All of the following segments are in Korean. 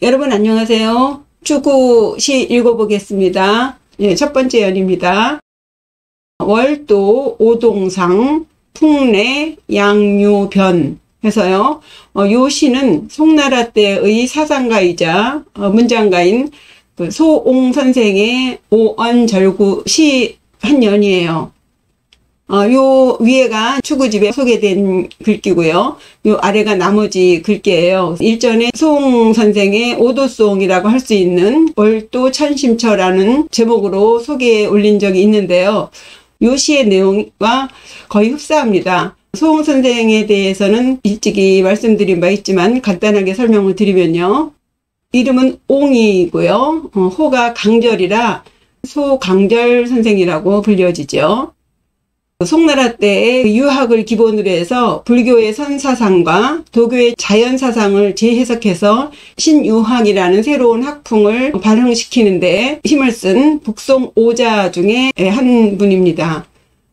여러분 안녕하세요. 축구시 읽어보겠습니다. 첫 번째 연입니다. 월도 오동상 풍내 양유변 해서요. 요 시는 송나라 때의 사상가이자 문장가인 소옹 선생의 오언절구 시 한 연이에요. 요 위에가 추구집에 소개된 글귀고요. 요 아래가 나머지 글귀예요. 일전에 소옹 선생의 오도송이라고 할 수 있는 월도 천심처라는 제목으로 소개해 올린 적이 있는데요. 요 시의 내용과 거의 흡사합니다. 소옹 선생에 대해서는 일찍이 말씀드린 바 있지만 간단하게 설명을 드리면요. 이름은 옹이고요. 호가 강절이라 소강절 선생이라고 불려지죠. 송나라 때의 유학을 기본으로 해서 불교의 선사상과 도교의 자연사상을 재해석해서 신유학이라는 새로운 학풍을 발흥시키는데 힘을 쓴 북송 5자 중에 한 분입니다.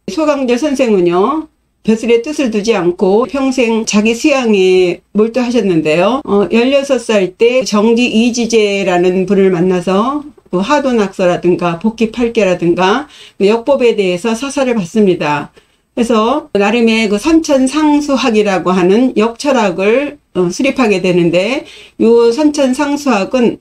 소강절 선생은요. 벼슬의 뜻을 두지 않고 평생 자기 수양에 몰두하셨는데요. 16살 때 정지 이지제라는 분을 만나서 하도낙서라든가 복귀팔계라든가 역법에 대해서 서사를 받습니다. 그래서 나름의 선천상수학이라고 하는 역철학을 수립하게 되는데 이 선천상수학은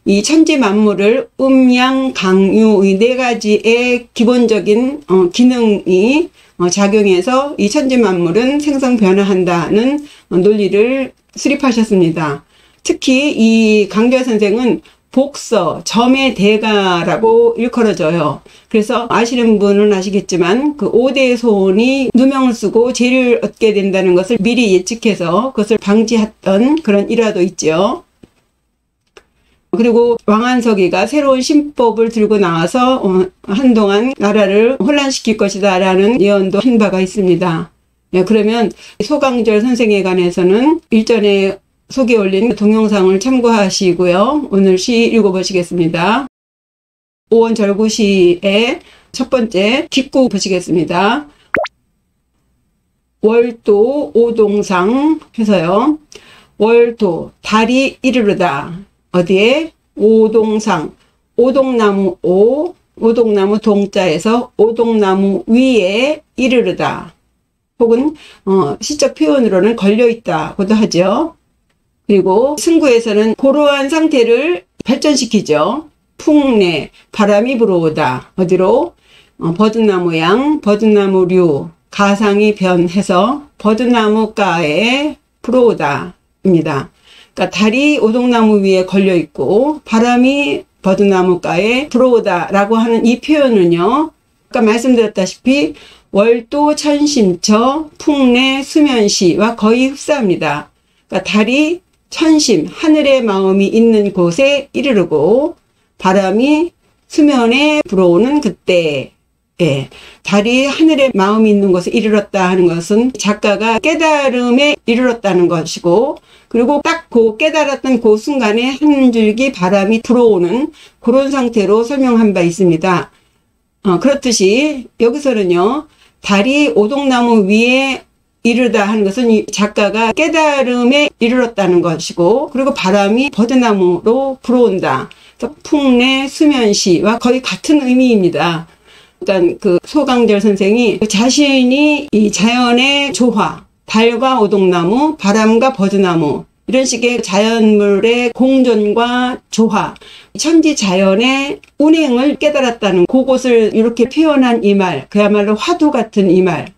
이 천지 만물을 음양 강유의 네 가지의 기본적인 기능이 작용해서 이 천지 만물은 생성 변화한다는 논리를 수립하셨습니다. 특히 이 강절 선생은 복서, 점의 대가라고 일컬어져요. 그래서 아시는 분은 아시겠지만 그 5대 소원이 누명을 쓰고 재를 얻게 된다는 것을 미리 예측해서 그것을 방지했던 그런 일화도 있죠. 그리고 왕안석이가 새로운 신법을 들고 나와서 한동안 나라를 혼란시킬 것이다 라는 예언도 한 바가 있습니다. 그러면 소강절 선생에 관해서는 일전에 소개 올린 동영상을 참고하시고요. 오늘 시 읽어보시겠습니다. 오언절구시의 첫 번째 뒷구 보시겠습니다. 월도 오동상 해서요. 월도 달이 이르르다. 어디에? 오동상. 오동나무 오동나무 동자에서 오동나무 위에 이르르다. 혹은 시적 표현으로는 걸려있다고도 하죠. 그리고 승구에서는 고러한 상태를 발전시키죠. 풍내, 바람이 불어오다. 어디로? 버드나무 양, 버드나무류, 가상이 변해서 버드나무가에 불어오다. 입니다. 그러니까 달이 오동나무 위에 걸려있고 바람이 버드나무가에 불어오다 라고 하는 이 표현은요. 아까 말씀드렸다시피 월도 천심처 풍내 수면시와 거의 흡사합니다. 그러니까 달이 천심, 하늘의 마음이 있는 곳에 이르르고 바람이 수면에 불어오는 그때 달이 하늘의 마음이 있는 곳에 이르렀다 하는 것은 작가가 깨달음에 이르렀다는 것이고 그리고 딱 그 깨달았던 그 순간에 한 줄기 바람이 불어오는 그런 상태로 설명한 바 있습니다. 그렇듯이 여기서는요. 달이 오동나무 위에 이르다 하는 것은 이 작가가 깨달음에 이르렀다는 것이고 그리고 바람이 버드나무로 불어온다. 풍내 수면시와 거의 같은 의미입니다. 그러니까 그 소강절 선생이 자신이 이 자연의 조화, 달과 오동나무, 바람과 버드나무 이런 식의 자연물의 공존과 조화, 천지자연의 운행을 깨달았다는 그것을 이렇게 표현한 이 말, 그야말로 화두 같은 이 말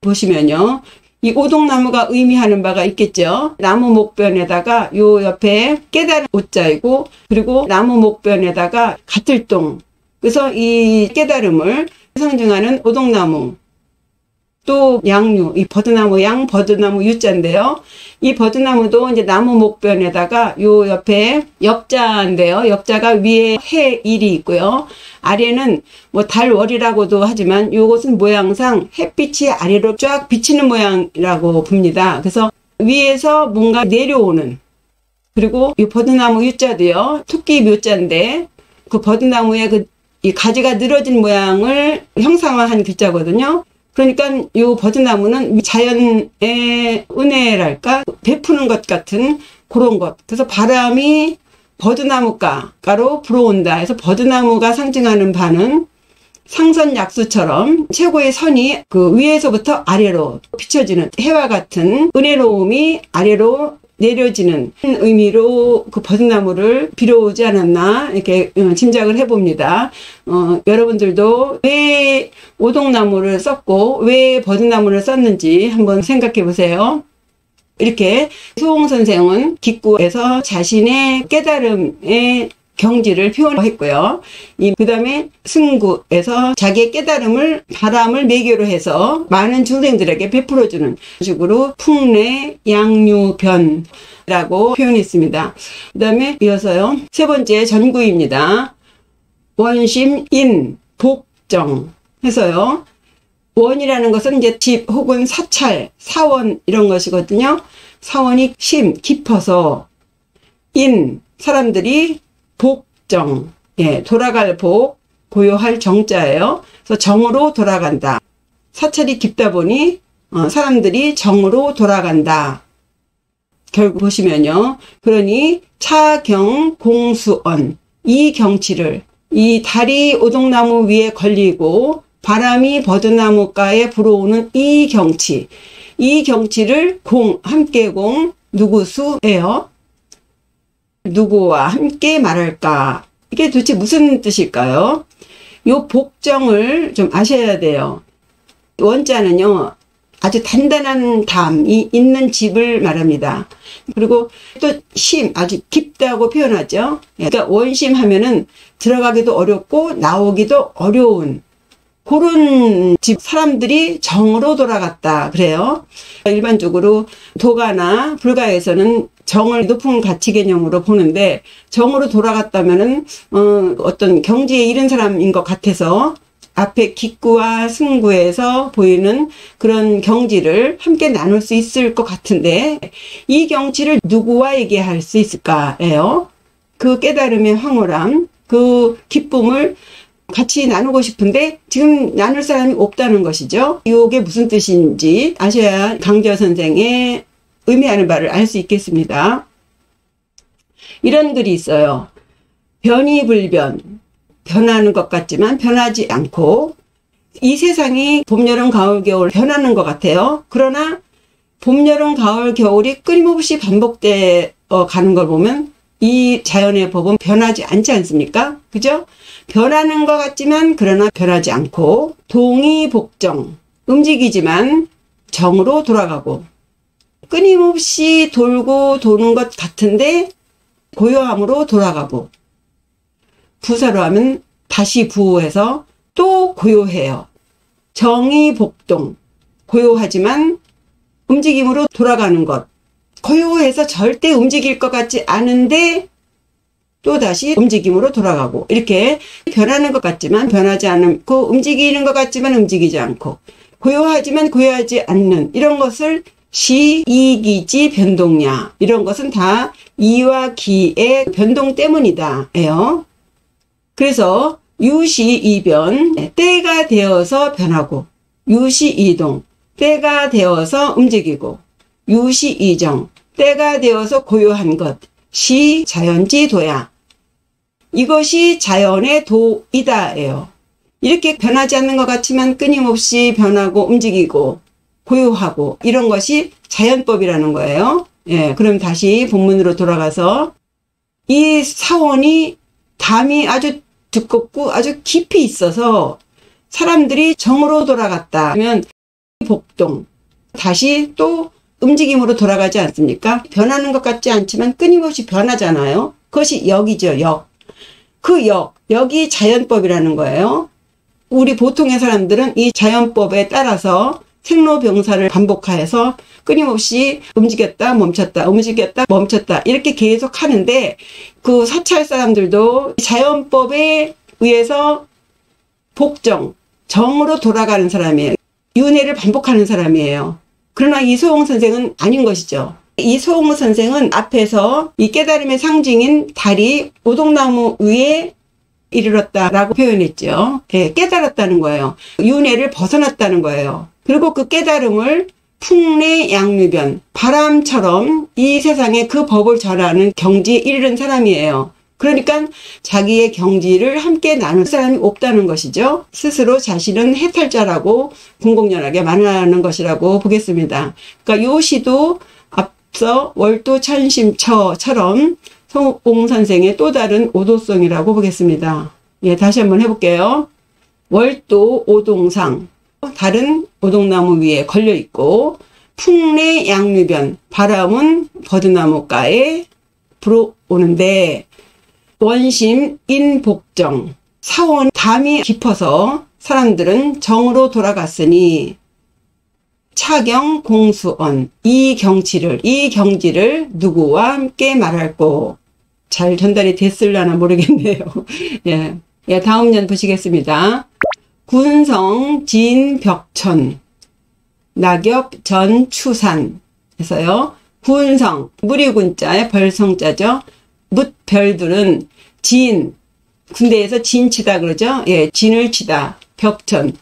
보시면요. 이 오동나무가 의미하는 바가 있겠죠. 나무 목변에다가 요 옆에 깨달은 오자이고 그리고 나무 목변에다가 가틀동. 그래서 이 깨달음을 상징하는 오동나무. 또 양유, 이 버드나무 양, 버드나무 유자인데요. 이 버드나무도 이제 나무 목변에다가 요 옆에 역자인데요. 역자가 위에 해 일이 있고요. 아래는 뭐 달월이라고도 하지만 요것은 모양상 햇빛이 아래로 쫙 비치는 모양이라고 봅니다. 그래서 위에서 뭔가 내려오는 그리고 이 버드나무 유자도요. 토끼 묘자인데 그 버드나무의 이 가지가 늘어진 모양을 형상화한 글자거든요. 그러니까 이 버드나무는 자연의 은혜랄까 베푸는 것 같은 그런 것. 그래서 바람이 버드나무가로 불어온다 해서 버드나무가 상징하는 바는 상선약수처럼 최고의 선이 그 위에서부터 아래로 비춰지는 해와 같은 은혜로움이 아래로 내려지는 의미로 그 버드나무를 빌어오지 않았나 이렇게 짐작을 해봅니다. 여러분들도 왜 오동나무를 썼고 왜 버드나무를 썼는지 한번 생각해 보세요. 이렇게 소홍 선생은 기구에서 자신의 깨달음의 경지를 표현했고요. 그 다음에 승구에서 자기의 깨달음을 바람을 매개로 해서 많은 중생들에게 베풀어주는 식으로 풍래 양유변이라고 표현했습니다. 그 다음에 이어서요. 세 번째 전구입니다. 원심 인 복정 해서요. 원이라는 것은 이제 집 혹은 사찰, 사원 이런 것이거든요. 사원이 심, 깊어서 인, 사람들이 복정, 예, 돌아갈 복, 고요할 정자예요. 그래서 정으로 돌아간다. 사찰이 깊다 보니 사람들이 정으로 돌아간다. 결국 보시면요. 그러니 차경 공수언 이 경치를 이 달이 오동나무 위에 걸리고 바람이 버드나무가에 불어오는 이 경치를 함께 공 누구수예요. 누구와 함께 말할까? 이게 도대체 무슨 뜻일까요? 요 복정을 좀 아셔야 돼요. 원자는요, 아주 단단한 담이 있는 집을 말합니다. 그리고 또 심, 아주 깊다고 표현하죠. 그러니까 원심 하면은 들어가기도 어렵고 나오기도 어려운 그런 집 사람들이 정으로 돌아갔다 그래요. 일반적으로 도가나 불가에서는 정을 높은 가치 개념으로 보는데 정으로 돌아갔다면은 어떤 경지에 이른 사람인 것 같아서 앞에 기구와 승구에서 보이는 그런 경지를 함께 나눌 수 있을 것 같은데 이 경치를 누구와 얘기할 수 있을까예요. 그 깨달음의 황홀함, 그 기쁨을 같이 나누고 싶은데 지금 나눌 사람이 없다는 것이죠. 이게 무슨 뜻인지 아셔야 강저 선생의 의미하는 바를 알 수 있겠습니다. 이런 글이 있어요. 변이불변, 변하는 것 같지만 변하지 않고 이 세상이 봄, 여름, 가을, 겨울 변하는 것 같아요. 그러나 봄, 여름, 가을, 겨울이 끊임없이 반복돼 가는 걸 보면 이 자연의 법은 변하지 않지 않습니까? 그죠? 변하는 것 같지만 그러나 변하지 않고 동의복정, 움직이지만 정으로 돌아가고 끊임없이 돌고 도는 것 같은데 고요함으로 돌아가고 부사로 하면 다시 부호해서 또 고요해요. 정의복동, 고요하지만 움직임으로 돌아가는 것. 고요해서 절대 움직일 것 같지 않은데 또다시 움직임으로 돌아가고 이렇게 변하는 것 같지만 변하지 않고 움직이는 것 같지만 움직이지 않고 고요하지만 고요하지 않는 이런 것을 시, 이, 기지, 변동야 이런 것은 다 이와 기의 변동 때문이다 예요. 그래서 유시, 이변 때가 되어서 변하고 유시, 이동 때가 되어서 움직이고 유시, 이정 때가 되어서 고요한 것 시, 자연지, 도야 이것이 자연의 도이다예요. 이렇게 변하지 않는 것 같지만 끊임없이 변하고 움직이고 고요하고 이런 것이 자연법이라는 거예요. 예, 그럼 다시 본문으로 돌아가서 이 사원이 담이 아주 두껍고 아주 깊이 있어서 사람들이 정으로 돌아갔다 하면 복동 다시 또 움직임으로 돌아가지 않습니까? 변하는 것 같지 않지만 끊임없이 변하잖아요. 그것이 역이죠, 역. 그 역이 자연법이라는 거예요. 우리 보통의 사람들은 이 자연법에 따라서 생로병사를 반복하여서 끊임없이 움직였다 멈췄다 움직였다 멈췄다 이렇게 계속 하는데 그 사찰 사람들도 자연법에 의해서 복정, 정으로 돌아가는 사람이에요. 윤회를 반복하는 사람이에요. 그러나 이소홍 선생은 아닌 것이죠. 이소홍 선생은 앞에서 이 깨달음의 상징인 달이 오동나무 위에 이르렀다라고 표현했죠. 예, 깨달았다는 거예요. 윤회를 벗어났다는 거예요. 그리고 그 깨달음을 풍내 양류변, 바람처럼 이 세상에 그 법을 전하는 경지에 이르는 사람이에요. 그러니까 자기의 경지를 함께 나눌 사람이 없다는 것이죠. 스스로 자신은 해탈자라고 공공연하게 말하는 것이라고 보겠습니다. 그러니까 요 시도 앞서 월도천심처처럼 성옥봉 선생의 또 다른 오도송이라고 보겠습니다. 예, 다시 한번 해볼게요. 월도 오동상, 다른 오동나무 위에 걸려있고, 풍내 양류변, 바람은 버드나무가에 불어오는데, 원심 인복정, 사원 담이 깊어서 사람들은 정으로 돌아갔으니, 차경 공수언, 이 경지를 누구와 함께 말할꼬. 잘 전달이 됐을려나 모르겠네요. 예. 예, 다음 년 보시겠습니다. 군성 진벽천, 낙엽 전추산 해서요. 군성, 무리군자에 벌성자죠. 뭇별들은 진, 군대에서 진치다 그러죠. 예, 진을 치다. 벽천,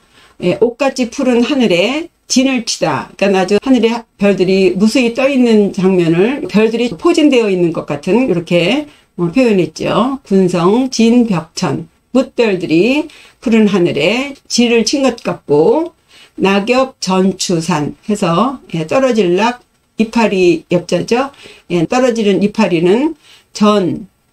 예, 옷같이 푸른 하늘에 진을 치다. 그러니까 아주 하늘에 별들이 무수히 떠 있는 장면을 별들이 포진되어 있는 것 같은 이렇게 표현했죠. 군성 진벽천, 뭇별들이 푸른 하늘에 진을 친 것 같고, 낙엽 전추산 해서 예, 떨어질락 이파리 엽자죠. 예, 떨어지는 이파리는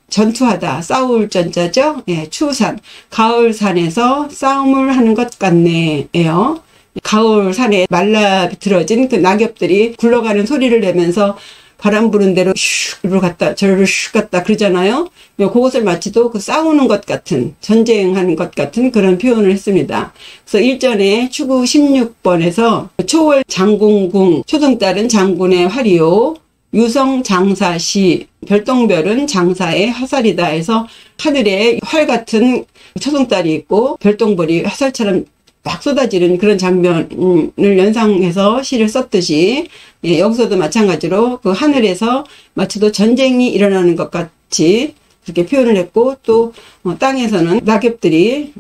전투하다, 싸울 전자죠. 예, 추산, 가을산에서 싸움을 하는 것 같네요. 가을산에 말라비틀어진 그 낙엽들이 굴러가는 소리를 내면서 바람 부는 대로 슉으로 갔다 저리로 슉 갔다 그러잖아요. 그것을 마치도 그 싸우는 것 같은, 전쟁하는 것 같은 그런 표현을 했습니다. 그래서 일전에 추구 16번에서 초월 장군궁, 초등딸은 장군의 활이요, 유성 장사시, 별똥별은 장사의 화살이다 해서 하늘에 활 같은 초등딸이 있고 별똥별이 화살처럼 막 쏟아지는 그런 장면을 연상해서 시를 썼듯이, 예, 여기서도 마찬가지로 그 하늘에서 마치도 전쟁이 일어나는 것 같이 그렇게 표현을 했고, 또 땅에서는 낙엽들이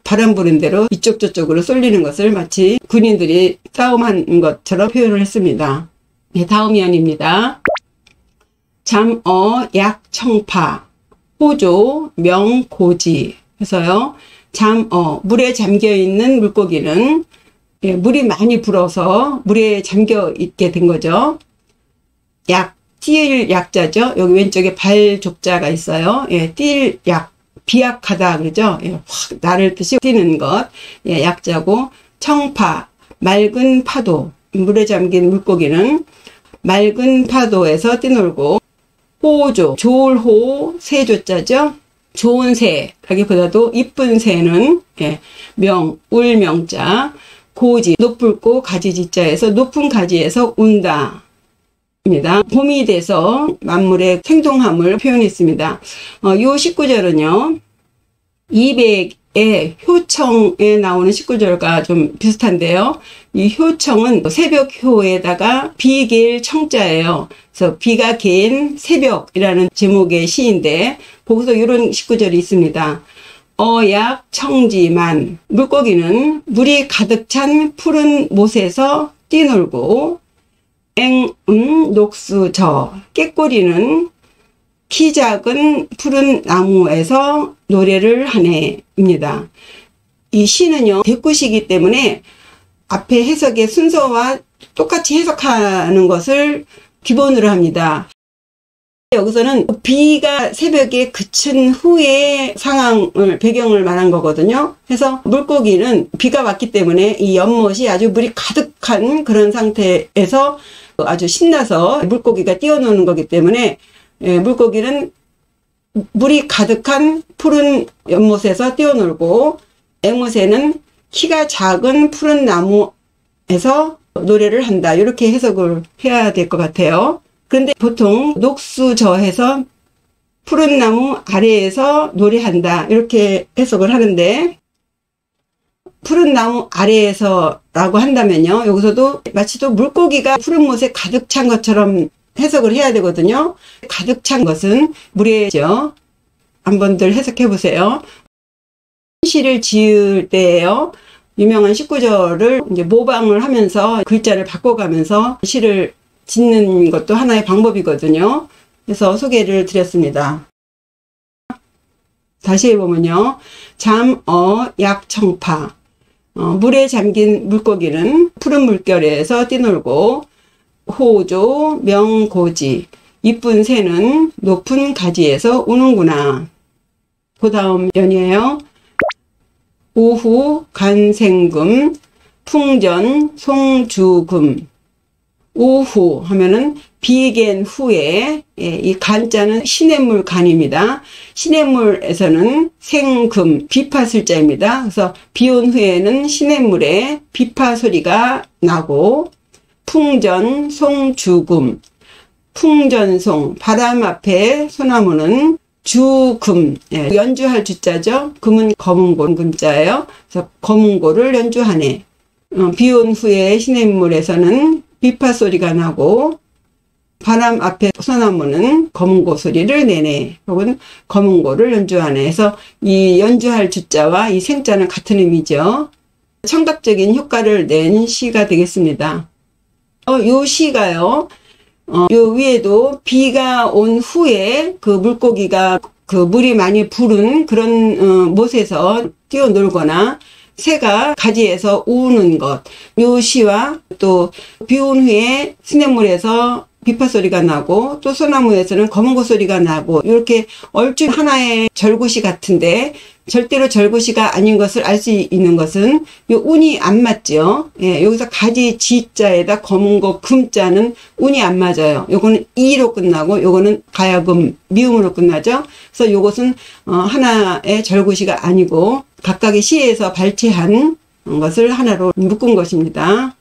바람 부는 대로 이쪽 저쪽으로 쏠리는 것을 마치 군인들이 싸움한 것처럼 표현을 했습니다. 예, 다음 이안입니다. 잠어 약청파, 호조 명고지 해서요. 잠어, 물에 잠겨있는 물고기는, 예, 물이 많이 불어서 물에 잠겨 있게 된 거죠. 약, 뛸 약자죠. 여기 왼쪽에 발족자가 있어요. 예, 뛸 약, 비약하다 그러죠. 예, 확 나를 듯이 뛰는 것. 예, 약자고, 청파, 맑은 파도, 물에 잠긴 물고기는 맑은 파도에서 뛰놀고, 호조, 좋을 호, 세조자죠. 좋은 새라기보다도 이쁜 새는, 예, 울명자, 고지, 높을고 가지지자에서 높은 가지에서 운다 입니다. 봄이 돼서 만물의 생동함을 표현했습니다. 이 19절은요 200의 효청에 나오는 19절과 좀 비슷한데요. 이 효청은 새벽효에다가 비길 청자예요. 그래서 비가 개인 새벽이라는 제목의 시인데, 거기서 이런 19절이 있습니다. 어약 청지만, 물고기는 물이 가득 찬 푸른 못에서 뛰놀고, 녹수저, 깨꼬리는 키 작은 푸른 나무에서 노래를 하네입니다. 이 시는요 대꾸시이기 때문에 앞에 해석의 순서와 똑같이 해석하는 것을 기본으로 합니다. 여기서는 비가 새벽에 그친 후의 상황을, 배경을 말한 거거든요. 그래서 물고기는 비가 왔기 때문에 이 연못이 아주 물이 가득한 그런 상태에서 아주 신나서 물고기가 뛰어노는 거기 때문에, 예, 물고기는 물이 가득한 푸른 연못에서 뛰어놀고, 앵무새는 키가 작은 푸른 나무에서 노래를 한다. 이렇게 해석을 해야 될 것 같아요. 그런데 보통 녹수저해서 푸른 나무 아래에서 노래한다. 이렇게 해석을 하는데, 푸른 나무 아래에서 라고 한다면요, 여기서도 마치도 물고기가 푸른 못에 가득 찬 것처럼 해석을 해야 되거든요. 가득 찬 것은 물이죠. 한번들 해석해 보세요. 시를 지을 때예요. 유명한 19절을 이제 모방을 하면서 글자를 바꿔가면서 시를 짓는 것도 하나의 방법이거든요. 그래서 소개를 드렸습니다. 다시 해보면요. 약청파. 물에 잠긴 물고기는 푸른 물결에서 뛰놀고, 호조, 명고지. 이쁜 새는 높은 가지에서 우는구나. 그 다음 연이에요. 우후, 간생금, 풍전, 송주금. 우후 하면은 비갠 후에, 이 간자는 시냇물 간입니다. 시냇물에서는 생금, 비파슬자입니다. 그래서 비온 후에는 시냇물에 비파 소리가 나고, 풍전, 송주금, 풍전송, 바람 앞에 소나무는 주금, 연주할 주자죠. 금은 검은고 금자예요. 그래서 검은고를 연주하네. 비온 후에 시냇물에서는 비파 소리가 나고, 바람 앞에 소나무는 검은고 소리를 내네. 혹은 검은고를 연주하네. 해서 이 연주할 주자와 이 생자는 같은 의미죠. 청각적인 효과를 낸 시가 되겠습니다. 요 시가요. 요 위에도 비가 온 후에 그 물고기가 그 물이 많이 부른 그런 못에서 뛰어놀거나 새가 가지에서 우는 것. 요 시와 또 비 온 후에 시냇물에서 비파 소리가 나고 또 소나무에서는 검은고 소리가 나고 이렇게 얼추 하나의 절구시 같은데 절대로 절구시가 아닌 것을 알 수 있는 것은 요 운이 안 맞죠. 예, 여기서 가지 지자에다 검은고 금자는 운이 안 맞아요. 요거는 이로 끝나고 요거는 가야금 미음으로 끝나죠. 그래서 요것은 하나의 절구시가 아니고 각각의 시에서 발췌한 것을 하나로 묶은 것입니다.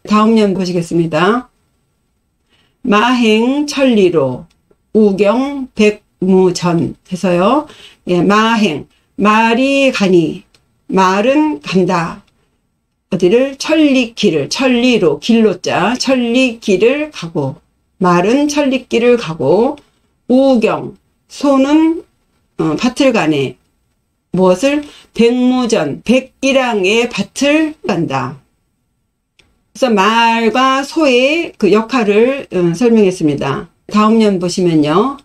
다음 년 보시겠습니다. 마행 천리로 우경 백무전 해서요. 예, 마행. 말이 가니, 말은 간다. 어디를? 천리길을, 천리로, 길로자, 천리길을 가고, 말은 천리길을 가고, 우경, 소는 밭을 가네. 무엇을? 백무전, 백기랑의 밭을 간다. 그래서 말과 소의 그 역할을 설명했습니다. 다음 년 보시면요.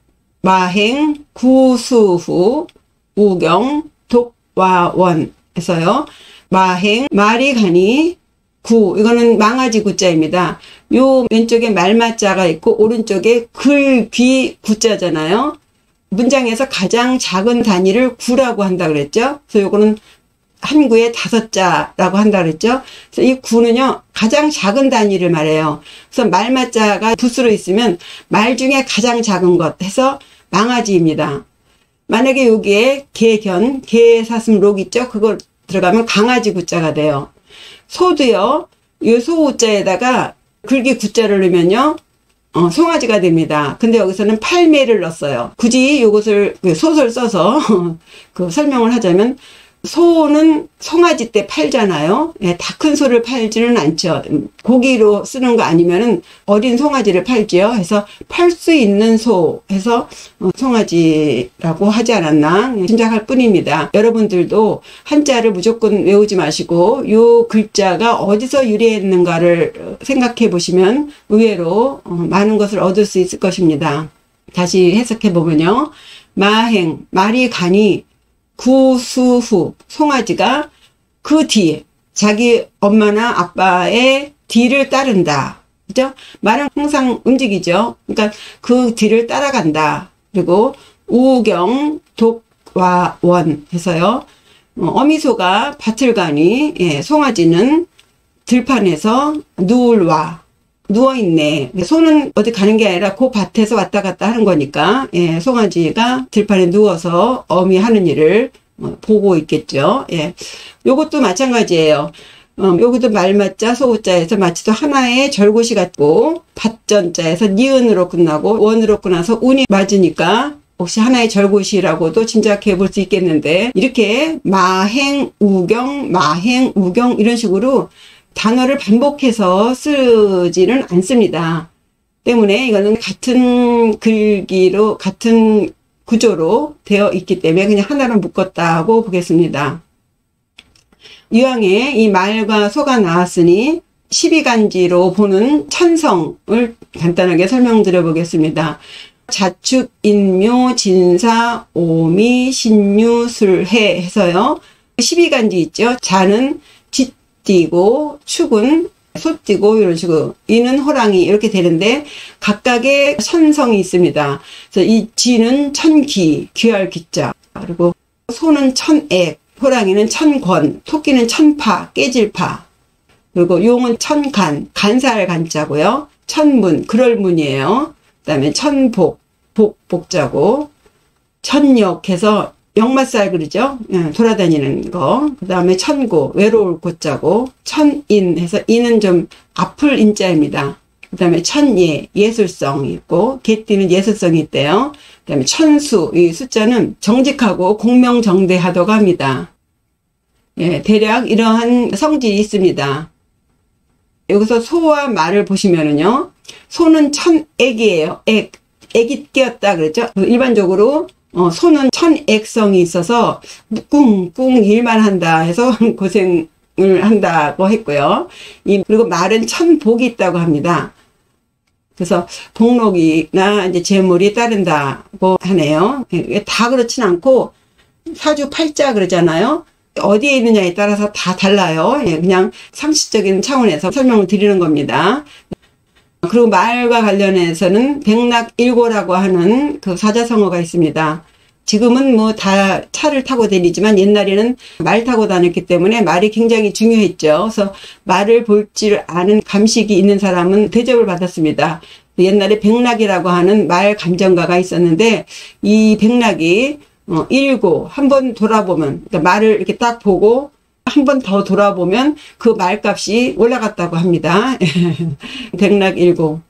마행, 구수후, 우경, 독와원 에서요. 마행, 말이 가니, 구, 이거는 망아지 구자입니다. 요 왼쪽에 말마자가 있고 오른쪽에 글귀 구자잖아요. 문장에서 가장 작은 단위를 구라고 한다 그랬죠. 그래서 요거는 한 구에 5자라고 한다 그랬죠. 그래서 이 구는요, 가장 작은 단위를 말해요. 그래서 말마자가 붓으로 있으면 말 중에 가장 작은 것 해서 망아지입니다. 만약에 여기에 개견, 개사슴록 있죠? 그거 들어가면 강아지 구자가 돼요. 소도요, 이 소우자에다가 글귀 구자를 넣으면요, 송아지가 됩니다. 근데 여기서는 팔매를 넣었어요. 굳이 이것을 소설 써서 그 설명을 하자면, 소는 송아지 때 팔잖아요. 예, 다 큰 소를 팔지는 않죠. 고기로 쓰는 거 아니면은 어린 송아지를 팔지요. 해서 팔 수 있는 소 해서 송아지라고 하지 않았나 짐작할 뿐입니다. 여러분들도 한자를 무조건 외우지 마시고 요 글자가 어디서 유래했는가를 생각해 보시면 의외로 많은 것을 얻을 수 있을 것입니다. 다시 해석해 보면요. 마행, 말이 가니 구수후, 송아지가 그 뒤에 자기 엄마나 아빠의 뒤를 따른다. 그죠? 말은 항상 움직이죠. 그러니까 그 뒤를 따라간다. 그리고 우경, 독와원 해서요. 어미소가 밭을 가니, 예, 송아지는 들판에서 누워있네. 소는 어디 가는 게 아니라 그 밭에서 왔다 갔다 하는 거니까, 예, 송아지가 들판에 누워서 어미 하는 일을 보고 있겠죠. 예. 요것도 마찬가지예요. 여기도 말맞자, 소우자에서 마치도 하나의 절고시 같고, 밭전자에서 니은으로 끝나고, 원으로 끝나서 운이 맞으니까, 혹시 하나의 절고시라고도 짐작해 볼 수 있겠는데, 이렇게 마행, 우경, 이런 식으로 단어를 반복해서 쓰지는 않습니다. 때문에 이거는 같은 글귀로, 같은 구조로 되어 있기 때문에 그냥 하나로 묶었다고 보겠습니다. 이왕에 이 말과 소가 나왔으니 12간지로 보는 천성을 간단하게 설명드려 보겠습니다. 자축, 인묘, 진사, 오미, 신유, 술해 해서요. 12간지 있죠. 자는 쥐띠고, 축은 소띠고 이런 식으로, 이는 호랑이 이렇게 되는데 각각의 천성이 있습니다. 그래서 이 쥐는 천귀, 귀할 귀자, 그리고 소는 천액, 호랑이는 천권, 토끼는 천파, 깨질파, 그리고 용은 천간, 간사할 간자고요. 천문, 그럴 문이에요. 그 다음에 천복, 복자고, 천역 해서 역마살 그러죠. 돌아다니는 거. 그 다음에 천고, 외로울 고자고, 천인 해서 인은 좀 아플 인자입니다. 그 다음에 천예, 예술성이 있고, 개띠는 예술성이 있대요. 그 다음에 천수, 이 숫자는 정직하고 공명정대하다고 합니다. 예, 대략 이러한 성질이 있습니다. 여기서 소와 말을 보시면은요, 소는 천액이에요. 액이 끼었다 그랬죠. 일반적으로 소는 천액성이 있어서 꿍꿍 일만 한다 해서 고생을 한다고 했고요. 그리고 말은 천복이 있다고 합니다. 그래서 복록이나 이제 재물이 따른다고 하네요. 다 그렇진 않고 사주팔자 그러잖아요. 어디에 있느냐에 따라서 다 달라요. 그냥 상식적인 차원에서 설명을 드리는 겁니다. 그리고 말과 관련해서는 백락일고라고 하는 그 사자성어가 있습니다. 지금은 뭐 다 차를 타고 다니지만 옛날에는 말 타고 다녔기 때문에 말이 굉장히 중요했죠. 그래서 말을 볼 줄 아는 감식이 있는 사람은 대접을 받았습니다. 옛날에 백락이라고 하는 말 감정가가 있었는데 이 백락이 일고 한번 돌아보면, 그러니까 말을 이렇게 딱 보고 한 번 더 돌아보면 그 말값이 올라갔다고 합니다. 백락일고.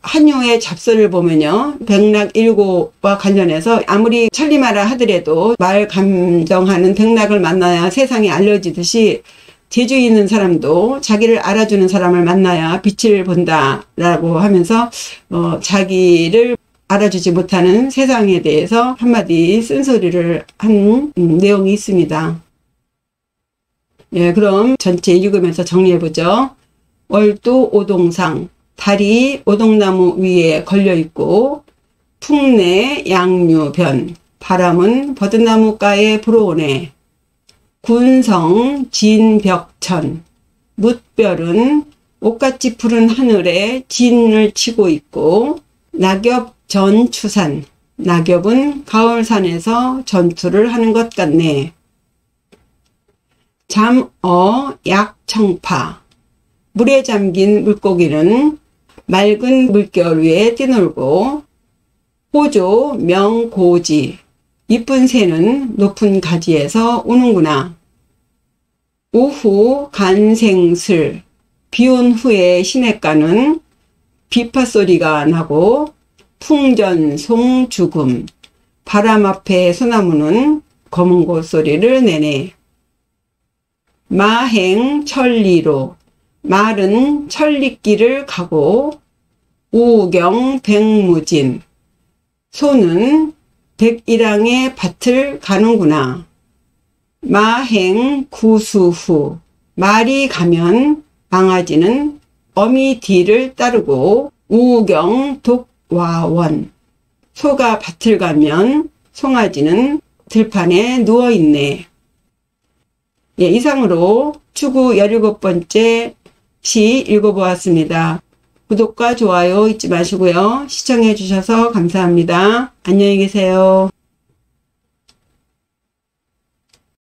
한효의 잡서를 보면요, 백락일고와 관련해서 아무리 천리마라 하더라도 말 감정하는 백락을 만나야 세상이 알려지듯이 재주 있는 사람도 자기를 알아주는 사람을 만나야 빛을 본다라고 하면서 자기를 알아주지 못하는 세상에 대해서 한마디 쓴소리를 한 내용이 있습니다. 예, 그럼 전체 읽으면서 정리해보죠. 월도 오동상, 달이 오동나무 위에 걸려있고, 풍내 양류변, 바람은 버드나무가에 불어오네. 군성 진벽천, 뭇별은 옷같이 푸른 하늘에 진을 치고 있고, 낙엽 전추산, 낙엽은 가을산에서 전투를 하는 것 같네. 잠어 약청파, 물에 잠긴 물고기는 맑은 물결 위에 뛰놀고, 호조 명고지, 이쁜 새는 높은 가지에서 우는구나. 오후 간생슬, 비온 후에 시냇가는 비파소리가 나고, 풍전송 죽음, 바람 앞에 소나무는 검은고 소리를 내네. 마행 천리로, 말은 천리길을 가고, 우경 백무진, 소는 백일항의 밭을 가는구나. 마행 구수후, 말이 가면 강아지는 어미 뒤를 따르고, 우경 독와원, 소가 밭을 가면 송아지는 들판에 누워있네. 예, 이상으로 추구 17번째 시 읽어보았습니다. 구독과 좋아요 잊지 마시고요. 시청해 주셔서 감사합니다. 안녕히 계세요.